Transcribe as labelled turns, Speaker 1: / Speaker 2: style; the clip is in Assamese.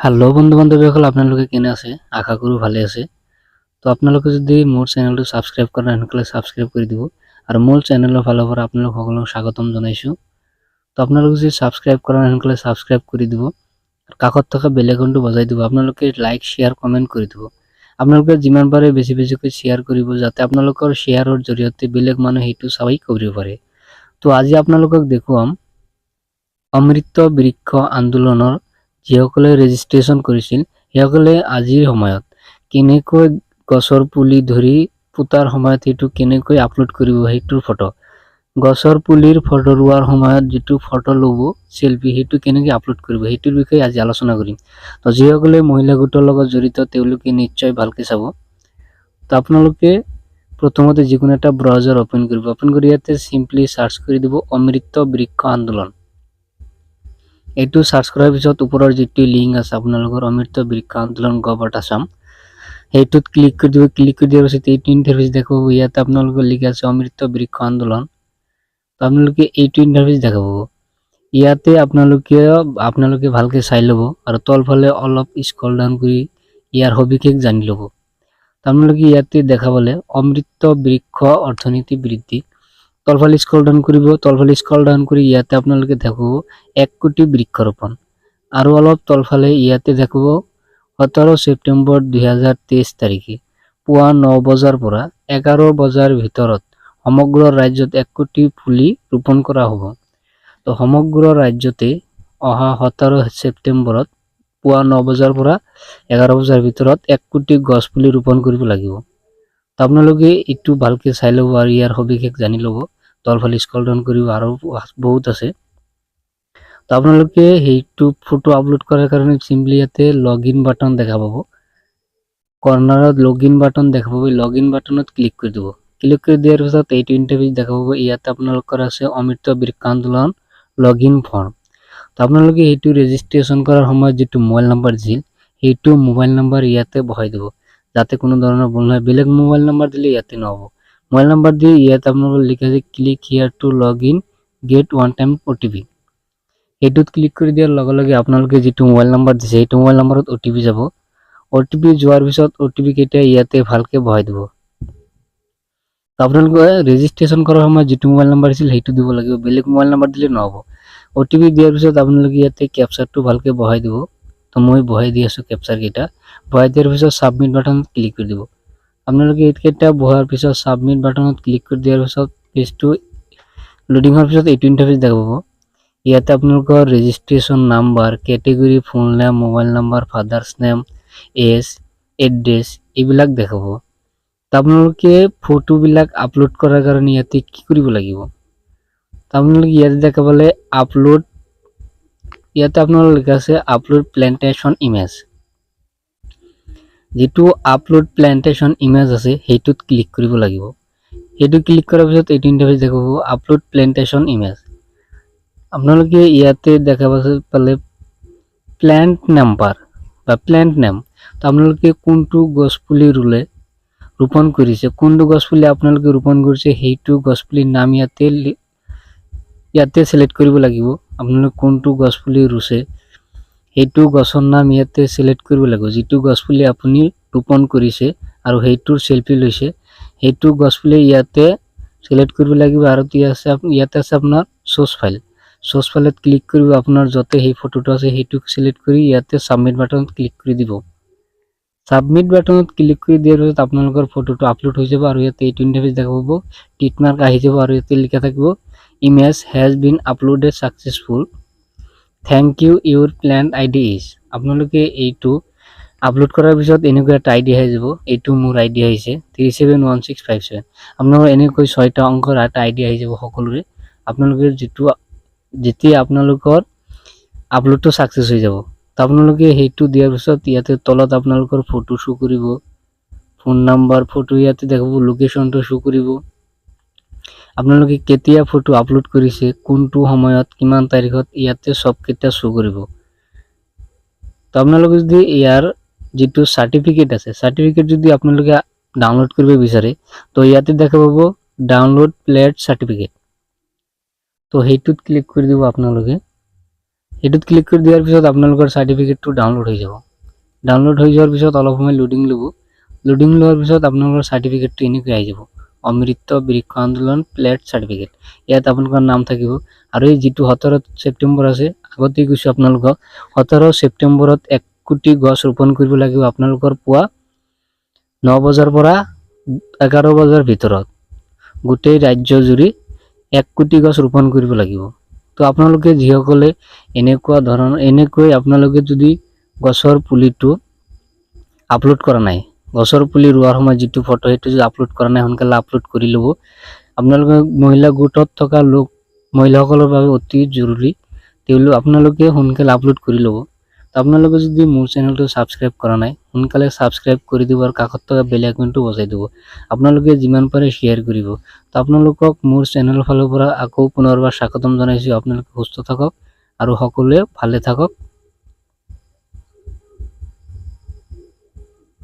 Speaker 1: হ্যালো বন্ধু বান্ধৱীসকল, আপোনালোকে কেনে আছে? আশা কৰোঁ ভালে আছে। তো আপোনালোকে যদি মোৰ চেনেলটো ছাবস্ক্ৰাইব কৰা নাই তেনেহ'লে ছাবস্ক্ৰাইব কৰি দিব আৰু মোৰ চেনেলৰ ফালৰ পৰা আপোনালোক সকলোক স্বাগতম জনাইছোঁ। তো আপোনালোকে যদি ছাবস্ক্ৰাইব কৰা নাই তেনেহ'লে ছাবস্ক্ৰাইব কৰি দিব, কাষত থকা বেল আইকনটো বজাই দিব। আপোনালোকে লাইক শ্বেয়াৰ কমেণ্ট কৰি দিব। আপোনালোকে যিমান পাৰে বেছিকৈ শ্বেয়াৰ কৰিব, যাতে আপোনালোকৰ শ্বেয়াৰৰ জৰিয়তে বেলেগ মানুহে সেইটো চাই কৰিব পাৰে। তো আজি আপোনালোকক দেখুৱাম অমৃত বৃক্ষ আন্দোলনৰ যিসকলে ৰেজিষ্ট্ৰেশ্যন কৰিছিল সেইসকলে আজিৰ সময়ত কেনেকৈ গছৰ পুলি ধৰি পোতাৰ সময়ত সেইটো কেনেকৈ আপলোড কৰিব, সেইটোৰ ফটো, গছৰ পুলিৰ ফটো ৰোৱাৰ সময়ত যিটো ফটো ল'ব চেলফি, সেইটো কেনেকৈ আপলোড কৰিব সেইটোৰ বিষয়ে আজি আলোচনা কৰিম। তো যিসকলে মহিলা গোটৰ লগত জড়িত তেওঁলোকে নিশ্চয় ভালকৈ চাব। তো আপোনালোকে প্ৰথমতে যিকোনো এটা ব্ৰাউজাৰ অপেন কৰিব, অপেন কৰি ইয়াতে চিম্পলি চাৰ্চ কৰি দিব অমৃত বৃক্ষ আন্দোলন। এইটো চাৰ্চ কৰাৰ পিছত ওপৰৰ যিটো লিংক আছে আপোনালোকৰ অমৃত বৃক্ষ আন্দোলন gov.assam, সেইটোত ক্লিক কৰি দিব। ক্লিক কৰি দিয়াৰ পিছত এইটো ইণ্টাৰফেচ দেখাব। ইয়াতে আপোনালোকৰ লিখা আছে অমৃত বৃক্ষ আন্দোলন। আপোনালোকে এইটো ইণ্টাৰফেচ দেখাব। ইয়াতে আপোনালোকে ভালকৈ চাই ল'ব আৰু তলফালে অলপ স্ক্ৰল ডাউন কৰি ইয়াৰ সবিশেষ জানি ল'ব। আপোনালোকে ইয়াতে দেখাবলে অমৃত বৃক্ষ অৰ্থনীতি বৃদ্ধি, তলফালে স্ক্ৰল ডাউন কৰিব। তলফালে স্ক্ৰল ডাউন কৰি ইয়াতে আপোনালোকে দেখাব 1 কোটি বৃক্ষৰোপণ। আৰু অলপ তলফালে ইয়াতে দেখাব 17 ছেপ্টেম্বৰ 2023 তাৰিখে পুৱা 9 বজাৰ পৰা 11 বজাৰ ভিতৰত সমগ্ৰ ৰাজ্যত 1 কোটি পুলি ৰোপণ কৰা হ'ব। তো সমগ্ৰ ৰাজ্যতে অহা 17 ছেপ্টেম্বৰত পুৱা 9 বজাৰ পৰা 11 বজাৰ ভিতৰত 1 কোটি গছ পুলি ৰোপণ কৰিব লাগিব। তো আপোনালোকে এইটো ভালকৈ চাই ল'ব আৰু ইয়াৰ সবিশেষ জানি ল'ব। তলফালে স্ক্ৰল ডাউন কৰিব, আৰু বহুত আছে। তো আপোনালোকে সেইটো ফটো আপলোড কৰাৰ কাৰণে চিম্পলি ইয়াতে লগইন বাটন দেখা পাব, কৰ্নাৰত লগইন বাটন দেখা পাব। লগইন বাটনত ক্লিক কৰি দিব। ক্লিক কৰি দিয়াৰ পিছত এইটো ইণ্টাৰফেচ দেখা পাব। ইয়াতে আপোনালোকৰ আছে অমৃত বৃক্ষ আন্দোলন লগইন ফৰ্ম। তো আপোনালোকে সেইটো ৰেজিষ্ট্ৰেশ্যন কৰাৰ সময়ত যিটো মোবাইল নাম্বাৰ দিছিল সেইটো মোবাইল নাম্বাৰ ইয়াতে বহাই দিব, যাতে কোনো ধৰণৰ ভুল নহয়। বেলেগ মোবাইল নাম্বাৰ দিলে ইয়াতে নহ'ব। মোবাইল নাম্বাৰ দি ইয়াতে আপোনালোকৰ লিখা আছে click here to log in, get one time OTP। এইটোত ক্লিক কৰি দিয়াৰ লগে লগে আপোনালোকে যিটো মোবাইল নাম্বাৰ দিছে সেইটো মোবাইল নাম্বাৰত OTP যাব। OTP যোৱাৰ পিছত OTP কেইটা ইয়াতে ভালকৈ বহাই দিব। আপোনালোকে ৰেজিষ্ট্ৰেশ্যন কৰাৰ সময়ত যিটো মোবাইল নাম্বাৰ দিছিল সেইটো দিব লাগিব, বেলেগ মোবাইল নাম্বাৰ দিলে নহ'ব। OTP দিয়াৰ পিছত আপোনালোকে ইয়াতে কেপচাৰটো ভালকৈ বহাই দিব। তো মই বহাই দি আছোঁ কেপচাৰ কেইটা। বহাই দিয়াৰ পিছত ছাবমিট বাটনত ক্লিক কৰি দিব। আপোনালোকে এইকেইটা বহাৰ পিছত ছাবমিট বাটনত ক্লিক কৰি দিয়াৰ পিছত পেজটো লোডিং হোৱাৰ পিছত এইটো ইণ্টাৰফেচ দেখা পাব। ইয়াতে আপোনালোকৰ registration number, category, phone name, mobile number, father's name, age, address এইবিলাক দেখাব। তো আপোনালোকে ফটোবিলাক আপলোড কৰাৰ কাৰণে ইয়াতে কি কৰিব লাগিব, তো আপোনালোকে ইয়াতে দেখা পালে আপলোড, ইয়াতে আপোনালোকৰ লিখা আছে আপলোড প্লেন্টেশ্যন ইমেজ। যিটো আপলোড প্লেন্টেশ্যন ইমেজ আছে সেইটোত ক্লিক কৰিব লাগিব। সেইটো ক্লিক কৰাৰ পিছত এইটো ইণ্টাৰফেচ দেখা পাব আপলোড প্লেন্টেশ্যন ইমেজ। আপোনালোকে ইয়াতে দেখা পালে প্লেন্ট নাম্বাৰ বা প্লেন্ট নেম। তো আপোনালোকে কোনটো গছপুলি ৰোপণ কৰিছে, কোনটো গছপুলি আপোনালোকে ৰোপণ কৰিছে সেইটো গছপুলিৰ নাম ইয়াতে চিলেক্ট কৰিব লাগিব। আপোনালোকে কোনটো গছপুলি ৰুইছে সেইটো গছৰ নাম ইয়াতে চিলেক্ট কৰিব লাগিব। যিটো গছপুলি আপুনি ৰোপণ কৰিছে আৰু সেইটোৰ চেলফি লৈছে সেইটো গছপুলি ইয়াতে চিলেক্ট কৰিব লাগিব। আৰু ইয়াতে আছে আপোনাৰ চ'ৰ্চ ফাইল। চ'ৰ্চ ফাইলত ক্লিক কৰিব, আপোনাৰ য'তে সেই ফটোটো আছে সেইটোক চিলেক্ট কৰি ইয়াতে ছাবমিট বাটনত ক্লিক কৰি দিব। ছাবমিট বাটনত ক্লিক কৰি দিয়াৰ পিছত আপোনালোকৰ ফটোটো আপলোড হৈ যাব আৰু ইয়াতে এইটো ইণ্টাৰফেচ দেখা পাব, টিক মাৰ্ক আহি যাব আৰু ইয়াতে লিখা থাকিব image has been uploaded successfully, thank you, your plant ID is. আপোনালোকে এইটো আপলোড কৰাৰ পিছত এনেকুৱা এটা ID আহি যাব। এইটো মোৰ ID আহিছে 371657। আপোনালোকৰ এনেকৈ 6টা অংকৰ এটা ID আহি যাব সকলোৰে। আপোনালোকে যেতিয়া আপোনালোকৰ আপলোডটো ছাকচেছ হৈ যাব, তো আপোনালোকে সেইটো দিয়াৰ পিছত ইয়াতে তলত আপোনালোকৰ ফটো শ্ব' কৰিব, ফোন নাম্বাৰ, ফটো ইয়াতে দেখাব, লোকেশ্যনটো শ্ব' কৰিব, আপোনালোকে কেতিয়া ফটো আপলোড কৰিছে, কোনটো সময়ত, কিমান তাৰিখত, ইয়াতে চবকেইটা শ্ব' কৰিব। তো আপোনালোকে যদি ইয়াৰ যিটো চাৰ্টিফিকেট আছে চাৰ্টিফিকেট যদি আপোনালোকে ডাউনলোড কৰিব বিচাৰে তো ইয়াতে দেখা পাব ডাউনলোড প্লেট চাৰ্টিফিকেট। তো সেইটোত ক্লিক কৰি দিব আপোনালোকে। এইটোত ক্লিক কৰি দিয়াৰ পিছত আপোনালোকৰ চাৰ্টিফিকেটটো ডাউনলোড হৈ যাব। ডাউনলোড হৈ যোৱাৰ পিছত অলপ সময় লোডিং ল'ব। লোডিং লোৱাৰ পিছত আপোনালোকৰ চাৰ্টিফিকেটটো এনেকৈ আহি যাব, অমৃত বৃক্ষ আন্দোলন প্লেট চাৰ্টিফিকেট। ইয়াত আপোনালোকৰ নাম থাকিব। আৰু এই যিটো 17 ছেপ্টেম্বৰ আছে, আগতে কৈছোঁ আপোনালোকক 17 ছেপ্টেম্বৰত 1 কোটি গছ ৰোপণ কৰিব লাগিব আপোনালোকৰ পুৱা 9 বজাৰ পৰা 11 বজাৰ ভিতৰত গোটেই ৰাজ্য জুৰি 1 কোটি গছ ৰোপণ কৰিব লাগিব। তো আপোনালোকে যিসকলে এনেকৈ আপোনালোকে যদি গছৰ পুলিটো আপলোড কৰা নাই, গছৰ পুলি ৰোৱাৰ সময়ত যিটো ফটো সেইটো যদি আপলোড কৰা নাই, সোনকালে আপলোড কৰি ল'ব। আপোনালোকে মহিলা গোটত থকা মহিলাসকলৰ বাবে অতি জৰুৰী, আপোনালোকে সোনকালে আপলোড কৰি ল'ব। আপোনালোকে যদি মোৰ চেনেলটো ছাবস্ক্ৰাইব কৰা নাই, সোনকালে ছাবস্ক্ৰাইব কৰি দিব আৰু কাষত থকা বেল আইকনটো বজাই দিব। আপোনালোকে যিমান পাৰে শ্বেয়াৰ কৰিব। তো আপোনালোকক মোৰ চেনেলৰ ফালৰ পৰা আকৌ পুনৰবাৰ স্বাগতম জনাইছোঁ। আপোনালোকে সুস্থ থাকক আৰু সকলোৱে ভালে থাকক।